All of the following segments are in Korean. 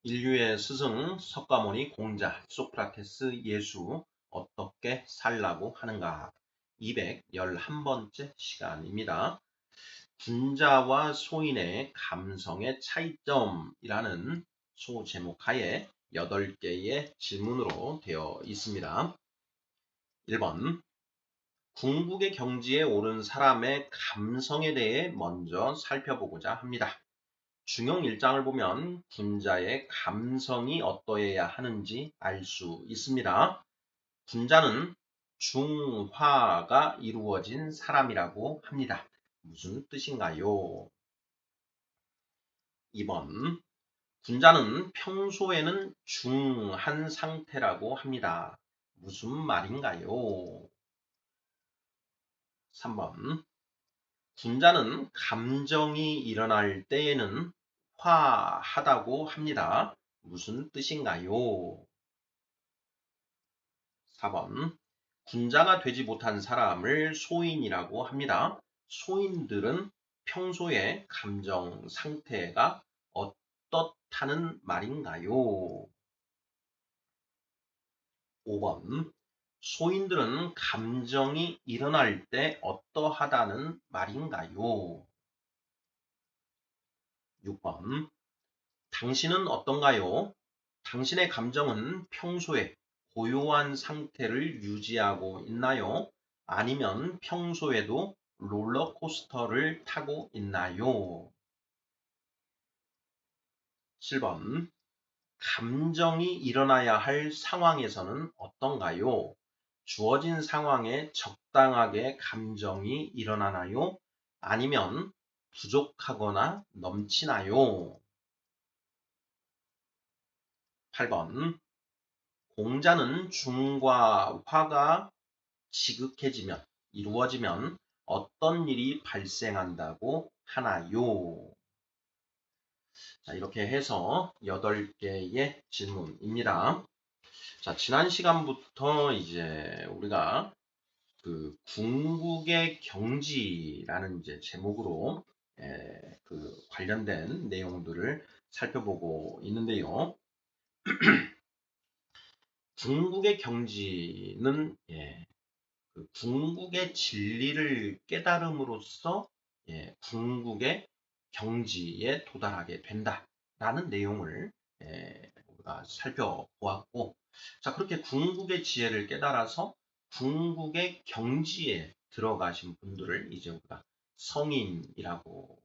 인류의 스승 석가모니 공자 소크라테스 예수 어떻게 살라고 하는가 211번째 시간입니다. 군자와 소인의 감성의 차이점이라는 소제목하에 8개의 질문으로 되어 있습니다. 1번 궁극의 경지에 오른 사람의 감성에 대해 먼저 살펴보고자 합니다. 중용 1장을 보면 군자의 감성이 어떠해야 하는지 알 수 있습니다. 군자는 중화가 이루어진 사람이라고 합니다. 무슨 뜻인가요? 2번 군자는 평소에는 중한 상태라고 합니다. 무슨 말인가요? 3번 군자는 감정이 일어날 때에는 화하다고 합니다. 무슨 뜻인가요? 4번 군자가 되지 못한 사람을 소인이라고 합니다. 소인들은 평소에 감정 상태가 어떻다는 말인가요? 5번 소인들은 감정이 일어날 때 어떠하다는 말인가요? 6번 당신은 어떤가요? 당신의 감정은 평소에 고요한 상태를 유지하고 있나요? 아니면 평소에도 롤러코스터를 타고 있나요? 7번 감정이 일어나야 할 상황에서는 어떤가요? 주어진 상황에 적당하게 감정이 일어나나요? 아니면 부족하거나 넘치나요? 8번 공자는 중과 화가 지극해지면, 이루어지면 어떤 일이 발생한다고 하나요? 자, 이렇게 해서 8개의 질문입니다. 자, 지난 시간부터 이제 우리가 그 궁극의 경지라는 이제 제목으로 그 관련된 내용들을 살펴보고 있는데요. 궁극의 경지는 그 궁극의 진리를 깨달음으로써 궁극의 경지에 도달하게 된다라는 내용을 우리가 살펴보았고, 자 그렇게 궁극의 지혜를 깨달아서 궁극의 경지에 들어가신 분들을 이제 우리가 성인이라고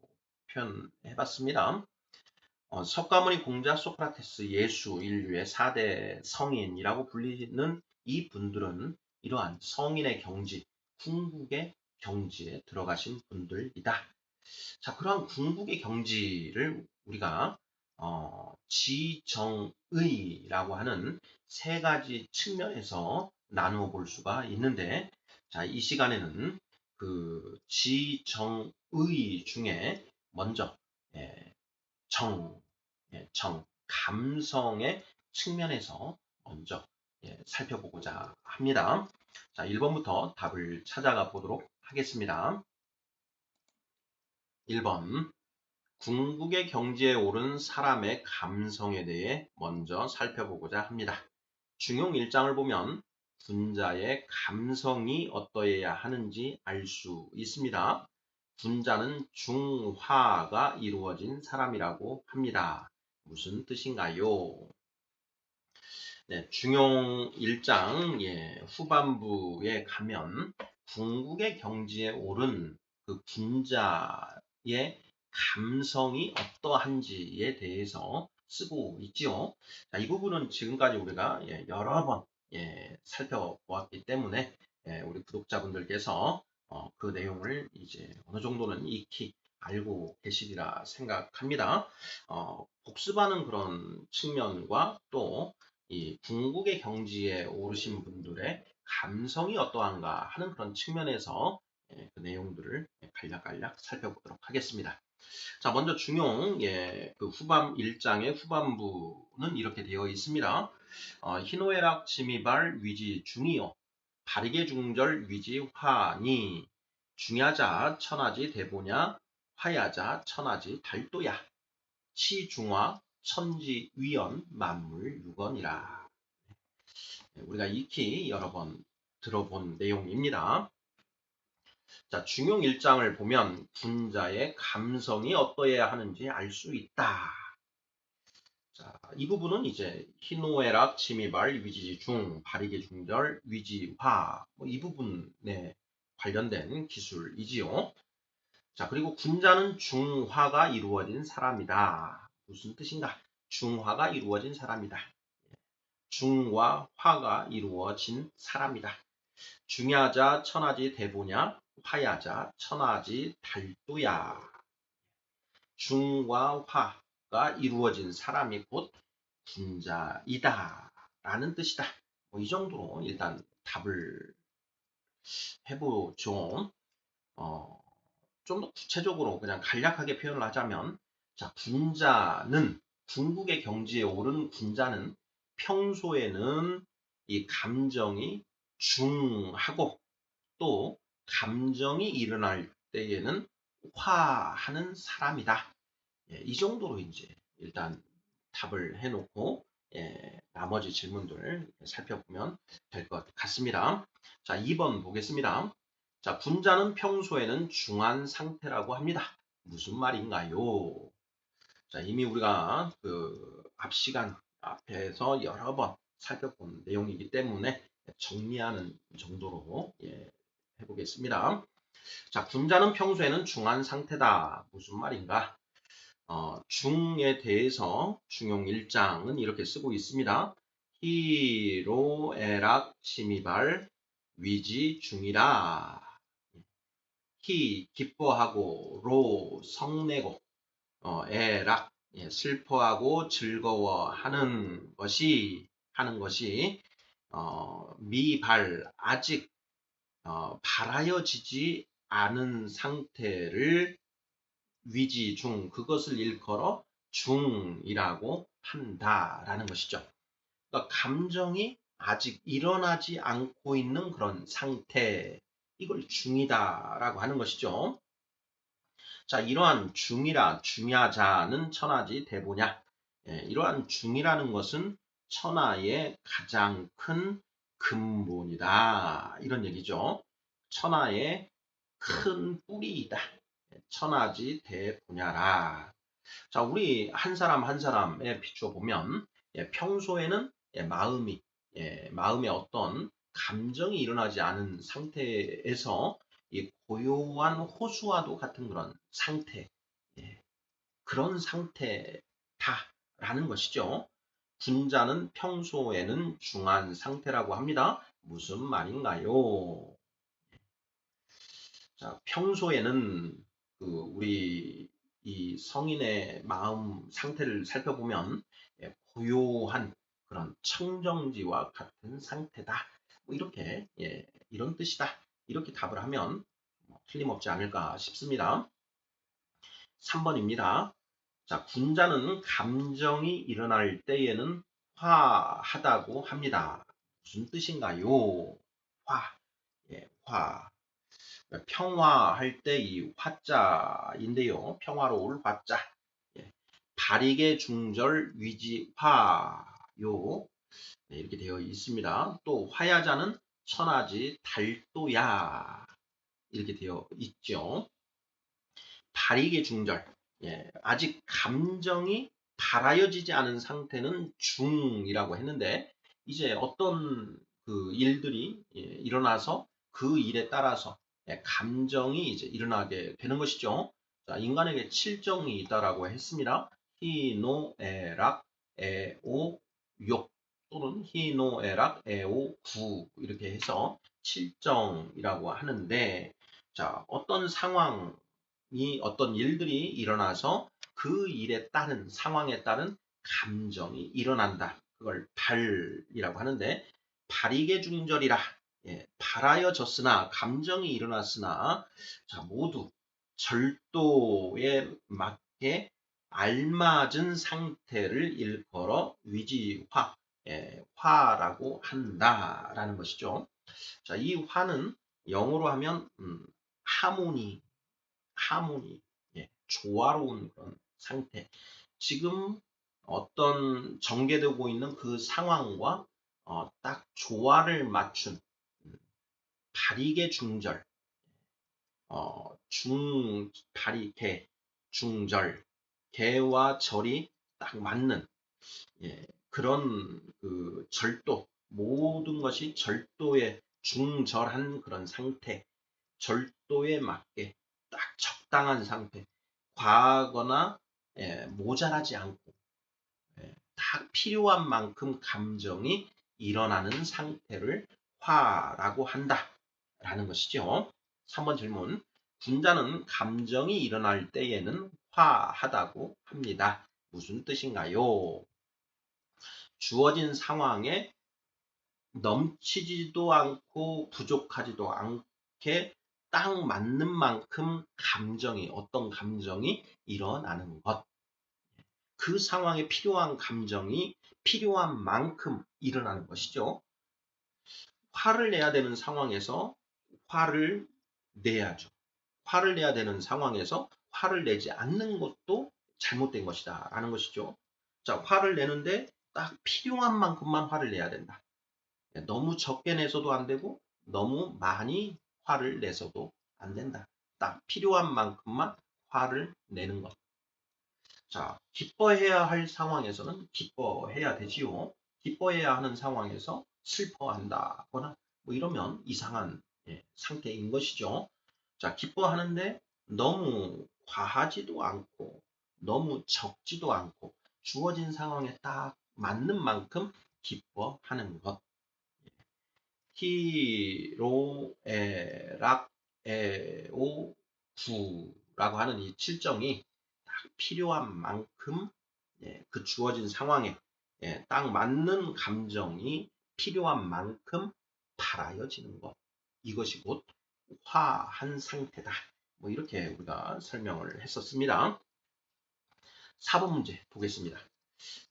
표현해봤습니다. 석가모니 공자 소크라테스 예수 인류의 4대 성인이라고 불리는 이 분들은 이러한 성인의 경지, 궁극의 경지에 들어가신 분들이다. 자, 그러한 궁극의 경지를 우리가 지정의라고 하는 3가지 측면에서 나누어 볼 수가 있는데, 자, 이 시간에는 그 지정의 중에 먼저 정, 감성의 측면에서 먼저 살펴보고자 합니다. 자, 1번부터 답을 찾아가 보도록 하겠습니다. 1번 궁극의 경지에 오른 사람의 감성에 대해 먼저 살펴보고자 합니다. 중용 1장을 보면 군자의 감성이 어떠해야 하는지 알 수 있습니다. 군자는 중화가 이루어진 사람이라고 합니다. 무슨 뜻인가요? 네, 중용 1장 후반부에 가면 궁극의 경지에 오른 그 군자의 감성이 어떠한지에 대해서 쓰고 있지요. 자, 이 부분은 지금까지 우리가 여러 번 살펴보았기 때문에 우리 구독자분들께서 그 내용을 이제 어느 정도는 익히 알고 계시리라 생각합니다. 복습하는 그런 측면과 또 이 궁극의 경지에 오르신 분들의 감성이 어떠한가 하는 그런 측면에서 그 내용들을 간략간략 살펴보도록 하겠습니다. 자, 먼저 중용 그 후반 1장의 후반부는 이렇게 되어 있습니다. 희노애락 지미발 위지 중이요 바르게 중절 위지 화니 중야자 천하지 대보냐 화야자 천하지 달도야 치중화 천지위원 만물유건이라. 우리가 익히 여러 번 들어본 내용입니다. 자, 중용 1장을 보면 군자의 감성이 어떠해야 하는지 알 수 있다. 자, 이 부분은 이제 희노애락, 침이발, 위지중, 발익의 중절, 위지화 이 부분에 관련된 기술이지요. 자, 그리고 군자는 중화가 이루어진 사람이다. 무슨 뜻인가? 중화가 이루어진 사람이다. 중과 화가 이루어진 사람이다. 중야자 천하지 대보냐, 화야자 천하지 달도야. 중과 화가 이루어진 사람이 곧 군자이다 라는 뜻이다. 이 정도로 일단 답을 해보죠. 좀 더 구체적으로 그냥 간략하게 표현을 하자면, 자, 군자는, 궁극의 경지에 오른 군자는 평소에는 이 감정이 중하고 또 감정이 일어날 때에는 화하는 사람이다. 이 정도로 이제 일단 답을 해놓고 나머지 질문들 살펴보면 될 것 같습니다. 자, 2번 보겠습니다. 자, 군자는 평소에는 중한 상태라고 합니다. 무슨 말인가요? 자, 이미 우리가 앞 시간 앞에서 여러 번 살펴본 내용이기 때문에 정리하는 정도로 해보겠습니다. 자, 군자는 평소에는 중한 상태다. 무슨 말인가? 중에 대해서 중용 1장은 이렇게 쓰고 있습니다. 희로 애락 심이발 위지 중이라. 희 기뻐하고 로 성내고 애락 슬퍼하고 즐거워하는 것이 미발 아직 발하여지지 않은 상태를 위지 중 그것을 일컬어 중이라고 한다라는 것이죠. 그러니까 감정이 아직 일어나지 않고 있는 그런 상태, 이걸 중이다라고 하는 것이죠. 자, 이러한 중이라 중야자는 천하지 대보냐. 이러한 중이라는 것은 천하의 가장 큰 근본이다. 이런 얘기죠. 천하의 큰 뿌리이다. 천하지 대보냐라. 자, 우리 한 사람 한 사람에 비추어 보면 평소에는 마음의 어떤 감정이 일어나지 않은 상태에서 이 고요한 호수와도 같은 그런 상태, 그런 상태다라는 것이죠. 군자는 평소에는 중한 상태라고 합니다. 무슨 말인가요? 자, 평소에는 우리 이 성인의 마음 상태를 살펴보면 고요한 그런 청정지와 같은 상태다. 이렇게 이런 뜻이다. 이렇게 답을 하면 틀림없지 않을까 싶습니다. 3번입니다. 자, 군자는 감정이 일어날 때에는 화하다고 합니다. 무슨 뜻인가요? 화. 화. 평화할 때 이 화자인데요. 평화로울 화자. 발익의 중절 위지화요. 이렇게 되어 있습니다. 또 화야자는 천하지 달도야. 이렇게 되어 있죠. 발익의 중절. 아직 감정이 발하여지지 않은 상태는 중이라고 했는데, 이제 어떤 일들이 일어나서 그 일에 따라서 감정이 이제 일어나게 되는 것이죠. 자, 인간에게 7정이 있다라고 했습니다. 희노애락 애오욕 또는 희노애락 애오구 이렇게 해서 7정이라고 하는데, 자, 어떤 상황이 어떤 일들이 일어나서 그 일에 따른 상황에 따른 감정이 일어난다. 그걸 발이라고 하는데, 발익의 중절이라. 발하여졌으나 감정이 일어났으나 자, 모두 절도에 맞게 알맞은 상태를 일컬어 위지화, 화라고 한다라는 것이죠. 자, 이 화는 영어로 하면 하모니, 조화로운 그런 상태. 지금 어떤 전개되고 있는 그 상황과 딱 조화를 맞춘 발익의 중절, 발이 개, 중절, 개와 절이 딱 맞는 그런 그 절도, 모든 것이 절도에 중절한 그런 상태, 절도에 맞게 딱 적당한 상태, 과하거나 모자라지 않고 딱 필요한 만큼 감정이 일어나는 상태를 화라고 한다라는 것이죠. 3번 질문. 분자는 감정이 일어날 때에는 화하다고 합니다. 무슨 뜻인가요? 주어진 상황에 넘치지도 않고 부족하지도 않게 딱 맞는 만큼 어떤 감정이 일어나는 것. 그 상황에 필요한 감정이 필요한 만큼 일어나는 것이죠. 화를 내야 되는 상황에서 화를 내야죠. 화를 내야 되는 상황에서 화를 내지 않는 것도 잘못된 것이다 라는 것이죠. 자, 화를 내는데 딱 필요한 만큼만 화를 내야 된다. 너무 적게 내서도 안 되고 너무 많이 화를 내서도 안 된다. 딱 필요한 만큼만 화를 내는 것. 자, 기뻐해야 할 상황에서는 기뻐해야 되지요. 기뻐해야 하는 상황에서 슬퍼한다거나 뭐 이러면 이상한 상태인 것이죠. 자, 기뻐하는데 너무 과하지도 않고 너무 적지도 않고 주어진 상황에 딱 맞는 만큼 기뻐하는 것. 히로에락 에오 구라고 하는 이 칠정이 딱 필요한 만큼 그 주어진 상황에 딱 맞는 감정이 필요한 만큼 발하여지는 것. 이것이 곧 화한 상태다. 뭐 이렇게 우리가 설명을 했었습니다. 4번 문제 보겠습니다.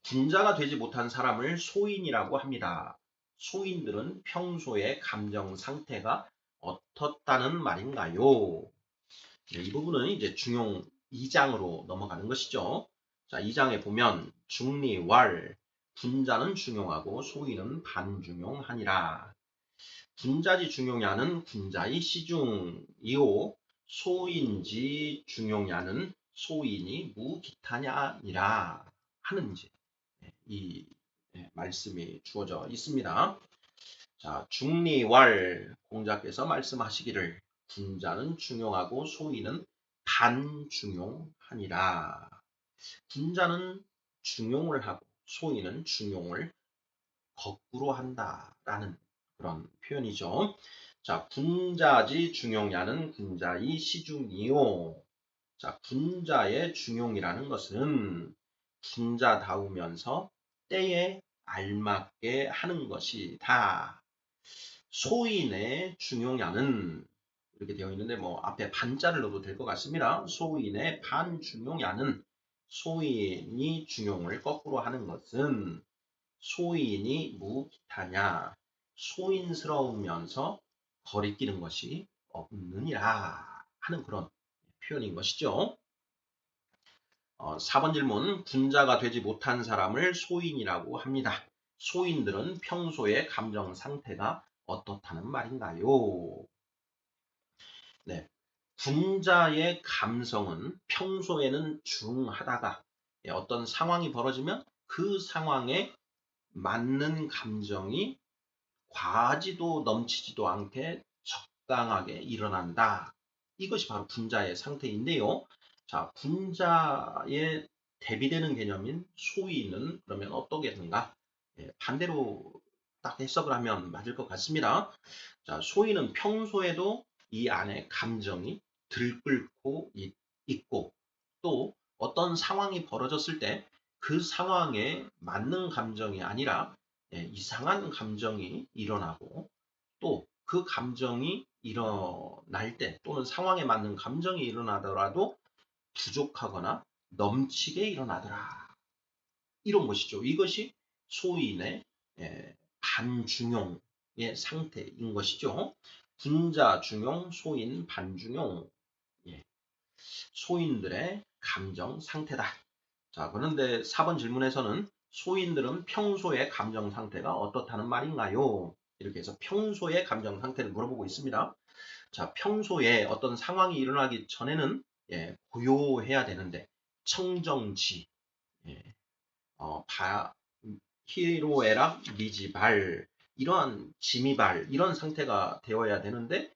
분자가 되지 못한 사람을 소인이라고 합니다. 소인들은 평소의 감정 상태가 어떻다는 말인가요? 네, 이 부분은 이제 중용 2장으로 넘어가는 것이죠. 자, 2장에 보면 중리왈 분자는 중용하고 소인은 반중용하니라. 분자지 중용야는 분자의 시중이요 소인지 중용야는 소인이 무기타냐니라 하는 이제 이 말씀이 주어져 있습니다. 자, 중리왈 공자께서 말씀하시기를 분자는 중용하고 소인은 반중용하니라. 분자는 중용을 하고 소인은 중용을 거꾸로 한다라는 그런 표현이죠. 자, 분자지 중용야는 분자의 시중이요. 자, 분자의 중용이라는 것은 분자다우면서 때에 알맞게 하는 것이다. 소인의 중용야는 이렇게 되어 있는데 뭐 앞에 반자를 넣어도 될 것 같습니다. 소인의 반중용야는 소인이 중용을 거꾸로 하는 것은 소인이 무기타냐 소인스러우면서 거리끼는 것이 없느니라 하는 그런 표현인 것이죠. 4번 질문. 분자가 되지 못한 사람을 소인이라고 합니다. 소인들은 평소의 감정 상태가 어떻다는 말인가요? 네. 분자의 감성은 평소에는 중하다가 어떤 상황이 벌어지면 그 상황에 맞는 감정이 과하지도 넘치지도 않게 적당하게 일어난다. 이것이 바로 분자의 상태인데요. 자, 분자에 대비되는 개념인 소위는 그러면 어떻게든가 반대로 딱 해석을 하면 맞을 것 같습니다. 자, 소위는 평소에도 이 안에 감정이 들끓고 있고 또 어떤 상황이 벌어졌을 때 그 상황에 맞는 감정이 아니라 이상한 감정이 일어나고 또 그 감정이 일어날 때 또는 상황에 맞는 감정이 일어나더라도 부족하거나 넘치게 일어나더라. 이런 것이죠. 이것이 소인의 반중용의 상태인 것이죠. 분자 중용, 소인 반중용. 소인들의 감정 상태다. 자, 그런데 4번 질문에서는 소인들은 평소의 감정 상태가 어떻다는 말인가요? 이렇게 해서 평소의 감정 상태를 물어보고 있습니다. 자, 평소에 어떤 상황이 일어나기 전에는 고요해야 되는데 청정지, 예, 바, 희로애락, 미지발, 이러한 지미발, 이런 상태가 되어야 되는데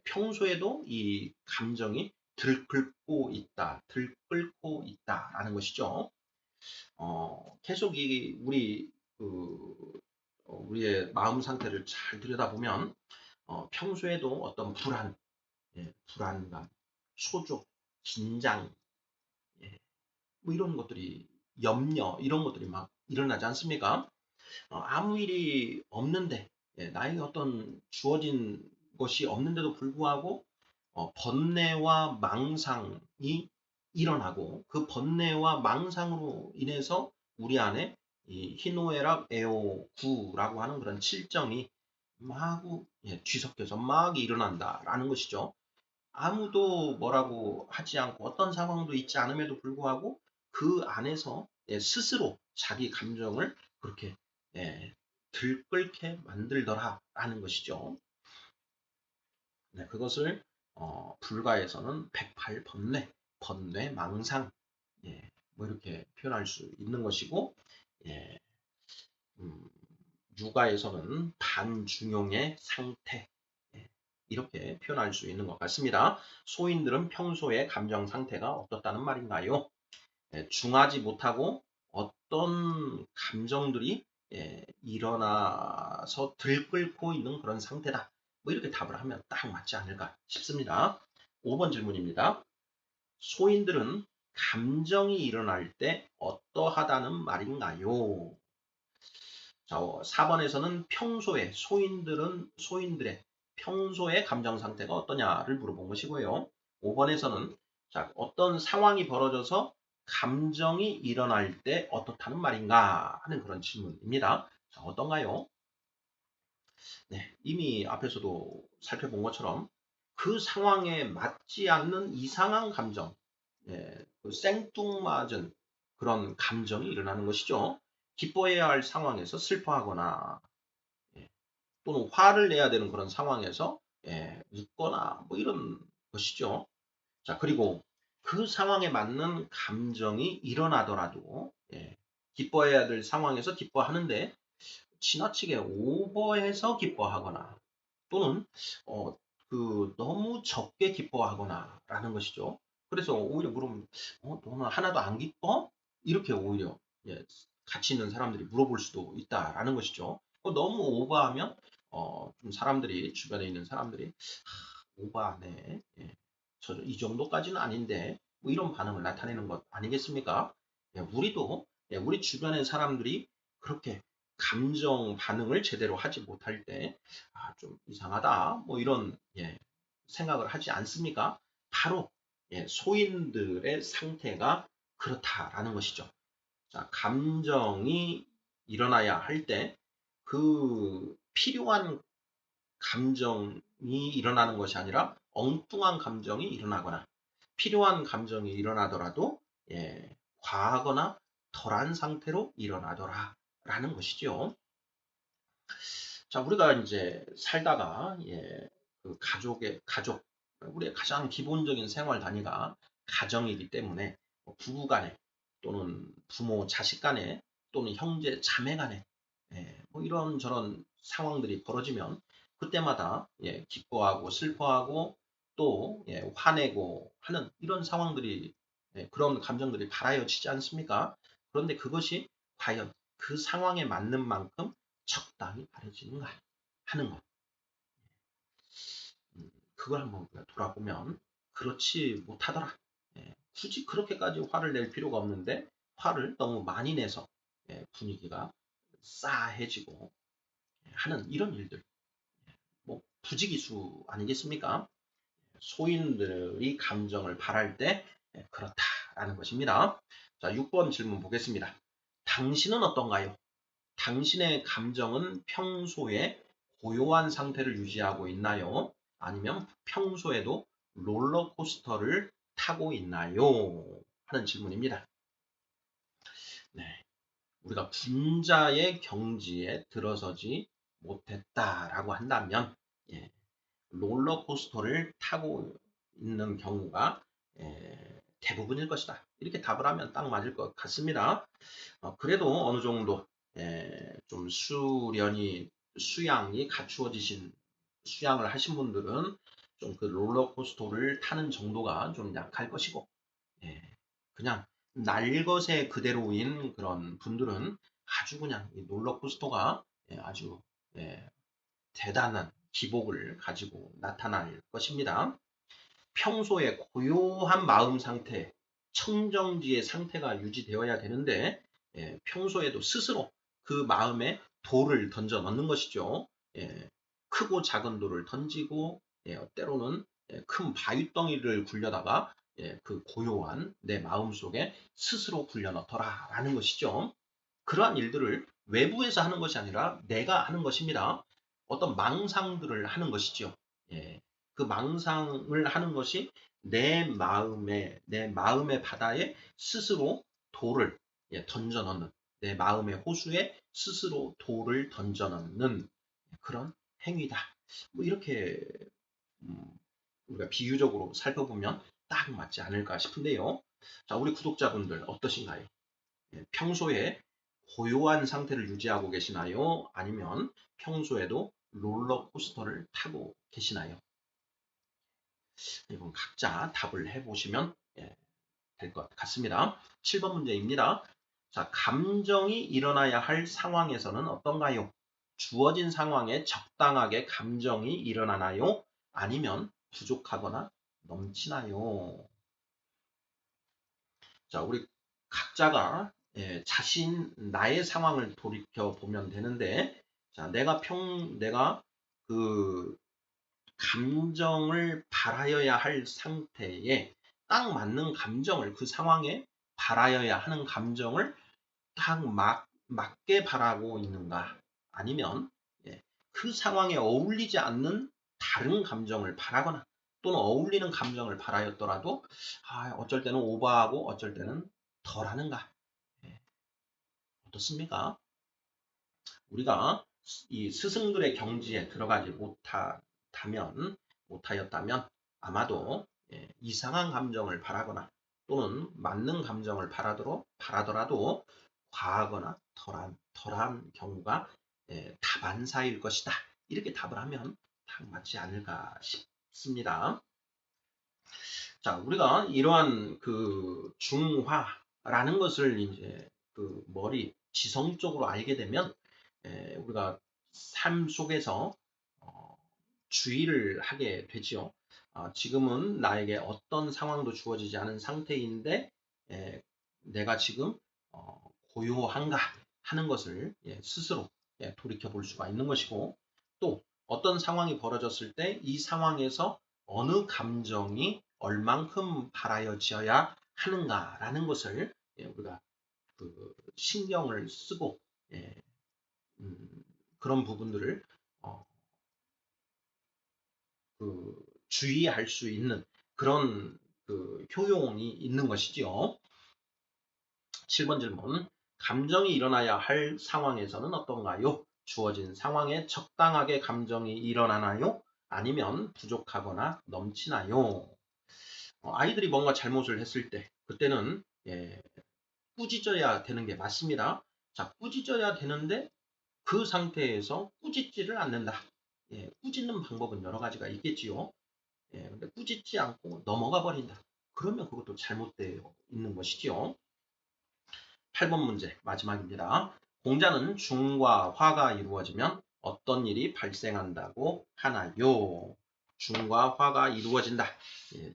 평소에도 이 감정이 들끓고 있다라는 것이죠. 계속 우리의 마음 상태를 잘 들여다보면 평소에도 어떤 불안감, 소조, 긴장, 예, 뭐 이런 것들이 염려 이런 것들이 막 일어나지 않습니까? 아무 일이 없는데 나에게 어떤 주어진 것이 없는데도 불구하고 번뇌와 망상이 일어나고 그 번뇌와 망상으로 인해서 우리 안에 이 희노애락 애오구라고 하는 그런 칠정이 마구 뒤섞여서 막 일어난다라는 것이죠. 아무도 뭐라고 하지 않고 어떤 상황도 있지 않음에도 불구하고 그 안에서 스스로 자기 감정을 그렇게 예, 들끓게 만들더라라는 것이죠. 네, 그것을 불가에서는 108번뇌, 번뇌망상 뭐 이렇게 표현할 수 있는 것이고 예, 음, 육아에서는 반중용의 상태 예, 이렇게 표현할 수 있는 것 같습니다. 소인들은 평소에 감정 상태가 어떻다는 말인가요? 중하지 못하고 어떤 감정들이 일어나서 들끓고 있는 그런 상태다. 뭐 이렇게 답을 하면 딱 맞지 않을까 싶습니다. 5번 질문입니다. 소인들은 감정이 일어날 때 어떠하다는 말인가요? 자, 4번에서는 평소에 소인들의 평소의 감정 상태가 어떠냐를 물어본 것이고요. 5번에서는 자, 어떤 상황이 벌어져서 감정이 일어날 때 어떻다는 말인가 하는 그런 질문입니다. 자, 어떤가요? 네, 이미 앞에서도 살펴본 것처럼 그 상황에 맞지 않는 이상한 감정, 그 생뚱맞은 그런 감정이 일어나는 것이죠. 기뻐해야 할 상황에서 슬퍼하거나 또는 화를 내야 되는 그런 상황에서 웃거나 뭐 이런 것이죠. 자, 그리고 그 상황에 맞는 감정이 일어나더라도 기뻐해야 될 상황에서 기뻐하는데 지나치게 오버해서 기뻐하거나 또는 어, 너무 적게 기뻐하거나라는 것이죠. 그래서 오히려 물으면 너는 하나도 안 기뻐? 이렇게 오히려 같이 있는 사람들이 물어볼 수도 있다라는 것이죠. 너무 오버하면 좀 사람들이 주변에 있는 사람들이 오버하네. 이 정도까지는 아닌데 뭐 이런 반응을 나타내는 것 아니겠습니까? 우리도 우리 주변의 사람들이 그렇게 감정 반응을 제대로 하지 못할 때, 좀 이상하다, 뭐 이런, 생각을 하지 않습니까? 바로, 소인들의 상태가 그렇다라는 것이죠. 자, 감정이 일어나야 할 때, 필요한 감정이 일어나는 것이 아니라 엉뚱한 감정이 일어나거나, 필요한 감정이 일어나더라도, 과하거나 덜한 상태로 일어나더라. 라는 것이죠. 자, 우리가 이제 살다가, 우리의 가장 기본적인 생활 단위가 가정이기 때문에, 부부 간에, 또는 부모, 자식 간에, 또는 형제, 자매 간에, 뭐 이런저런 상황들이 벌어지면, 그때마다, 기뻐하고, 슬퍼하고, 또, 화내고 하는 이런 상황들이, 그런 감정들이 발하여지지 않습니까? 그런데 그것이 과연 그 상황에 맞는 만큼 적당히 바래지는가 하는 것. 그걸 한번 우리가 돌아보면 그렇지 못하더라. 굳이 그렇게까지 화를 낼 필요가 없는데 화를 너무 많이 내서 분위기가 싸해지고 하는 이런 일들. 뭐 부지기수 아니겠습니까? 소인들이 감정을 발할 때 그렇다라는 것입니다. 자, 6번 질문 보겠습니다. 당신은 어떤가요? 당신의 감정은 평소에 고요한 상태를 유지하고 있나요? 아니면 평소에도 롤러코스터를 타고 있나요? 하는 질문입니다. 네. 우리가 분자의 경지에 들어서지 못했다라고 한다면, 예, 롤러코스터를 타고 있는 경우가 대부분일 것이다. 이렇게 답을 하면 딱 맞을 것 같습니다. 그래도 어느 정도 좀 수양이 갖추어지신 수양을 하신 분들은 좀 그 롤러코스터를 타는 정도가 좀 약할 것이고, 예, 그냥 날것의 그대로인 그런 분들은 아주 그냥 이 롤러코스터가 아주 예, 대단한 기복을 가지고 나타날 것입니다. 평소에 고요한 마음 상태, 청정지의 상태가 유지되어야 되는데 평소에도 스스로 그 마음에 돌을 던져 넣는 것이죠. 크고 작은 돌을 던지고 때로는 큰 바위덩이를 굴려다가 그 고요한 내 마음 속에 스스로 굴려 넣더라 라는 것이죠. 그러한 일들을 외부에서 하는 것이 아니라 내가 하는 것입니다. 어떤 망상들을 하는 것이죠. 그 망상을 하는 것이 내 마음의 바다에 스스로 돌을 던져 넣는, 내 마음의 호수에 스스로 돌을 던져 넣는 그런 행위다. 뭐 이렇게 우리가 비유적으로 살펴보면 딱 맞지 않을까 싶은데요. 자, 우리 구독자분들 어떠신가요? 평소에 고요한 상태를 유지하고 계시나요? 아니면 평소에도 롤러코스터를 타고 계시나요? 이건 각자 답을 해보시면 될 것 같습니다. 7번 문제입니다. 자, 감정이 일어나야 할 상황에서는 어떤가요? 주어진 상황에 적당하게 감정이 일어나나요? 아니면 부족하거나 넘치나요? 자, 우리 각자가 나의 상황을 돌이켜 보면 되는데, 자, 내가 그 감정을 바라여야 할 상태에 딱 맞는 감정을 그 상황에 바라여야 하는 감정을 딱 맞게 바라고 있는가? 아니면 그 상황에 어울리지 않는 다른 감정을 바라거나 또는 어울리는 감정을 바라였더라도 어쩔 때는 오버하고 어쩔 때는 덜하는가? 예, 어떻습니까? 우리가 이 스승들의 경지에 들어가지 못하였다면 아마도 이상한 감정을 바라거나 또는 맞는 감정을 바라더라도 과하거나 덜한 경우가 다반사일 것이다. 이렇게 답을 하면 딱 맞지 않을까 싶습니다. 자, 우리가 이러한 그 중화라는 것을 이제 그 지성적으로 알게 되면 우리가 삶 속에서 주의를 하게 되지요. 지금은 나에게 어떤 상황도 주어지지 않은 상태인데 내가 지금 고요한가 하는 것을 스스로 돌이켜 볼 수가 있는 것이고 또 어떤 상황이 벌어졌을 때 이 상황에서 어느 감정이 얼만큼 발하여져야 하는가라는 것을 우리가 그 신경을 쓰고 그런 부분들을 어, 그 주의할 수 있는 그런 그 효용이 있는 것이지요. 7번 질문. 감정이 일어나야 할 상황에서는 어떤가요? 주어진 상황에 적당하게 감정이 일어나나요? 아니면 부족하거나 넘치나요? 아이들이 뭔가 잘못을 했을 때 그때는 꾸짖어야 되는 게 맞습니다. 자, 꾸짖어야 되는데 그 상태에서 꾸짖지를 않는다. 꾸짖는 방법은 여러 가지가 있겠지요. 근데 꾸짖지 않고 넘어가 버린다. 그러면 그것도 잘못되어 있는 것이지요. 8번 문제 마지막입니다. 공자는 중과 화가 이루어지면 어떤 일이 발생한다고 하나요? 중과 화가 이루어진다.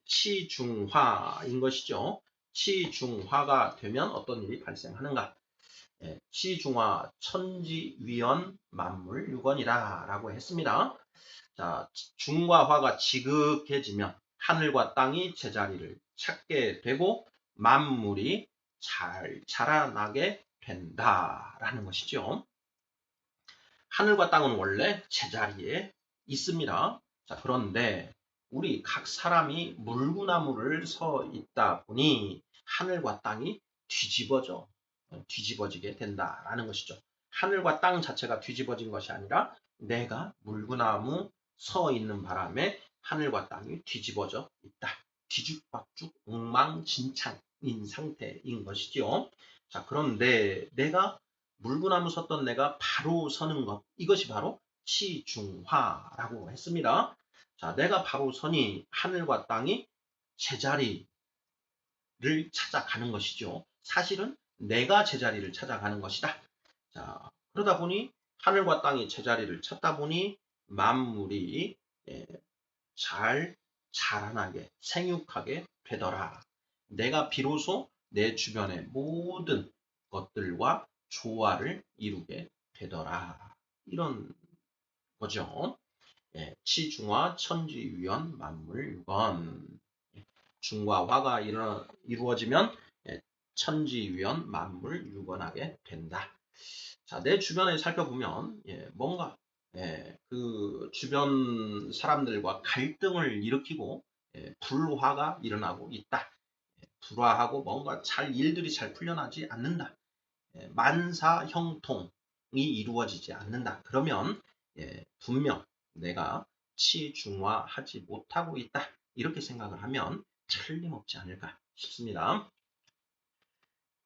치중화인 것이죠. 치중화가 되면 어떤 일이 발생하는가? 치중화 천지위원 만물유건이다 라고 했습니다. 자, 중과 화가 지극해지면 하늘과 땅이 제자리를 찾게 되고 만물이 잘 자라나게 된다라는 것이죠. 하늘과 땅은 원래 제자리에 있습니다. 자, 그런데 우리 각 사람이 물구나무를 서 있다 보니 하늘과 땅이 뒤집어져 뒤집어지게 된다라는 것이죠. 하늘과 땅 자체가 뒤집어진 것이 아니라 내가 물구나무 서 있는 바람에 하늘과 땅이 뒤집어져 있다. 뒤죽박죽 엉망진창인 상태인 것이지요. 자, 그런데 내가 물구나무 섰던 내가 바로 서는 것, 이것이 바로 치중화라고 했습니다. 자, 내가 바로 서니 하늘과 땅이 제자리를 찾아가는 것이죠. 사실은 내가 제자리를 찾아가는 것이다. 자, 그러다 보니 하늘과 땅이 제자리를 찾다 보니 만물이 잘 자라나게 생육하게 되더라. 내가 비로소 내 주변의 모든 것들과 조화를 이루게 되더라. 이런 거죠. 치중화 천지유연 만물유건. 중과 화가 이루어지면 천지유연 만물유건하게 된다. 자, 내 주변을 살펴보면 뭔가 그 주변 사람들과 갈등을 일으키고 불화가 일어나고 있다. 불화하고 뭔가 일들이 잘 풀려나지 않는다. 만사형통이 이루어지지 않는다. 그러면 분명 내가 치중화하지 못하고 있다. 이렇게 생각을 하면 틀림없지 않을까 싶습니다.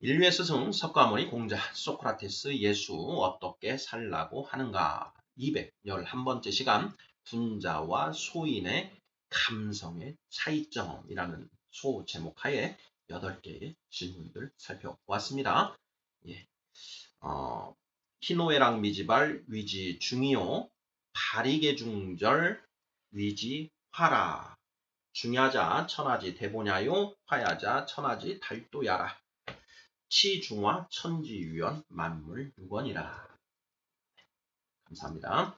인류의 스승 석가모니 공자 소크라테스 예수 어떻게 살라고 하는가 211번째 시간 분자와 소인의 감성의 차이점이라는 소제목하에 8개의 질문들 살펴보았습니다. 희노애락 미지발 위지 중이요 바리개 중절 위지 화라 중야자 천하지 대보냐요 화야자 천하지 달도야라 치중화 천지유연 만물유건이라. 감사합니다.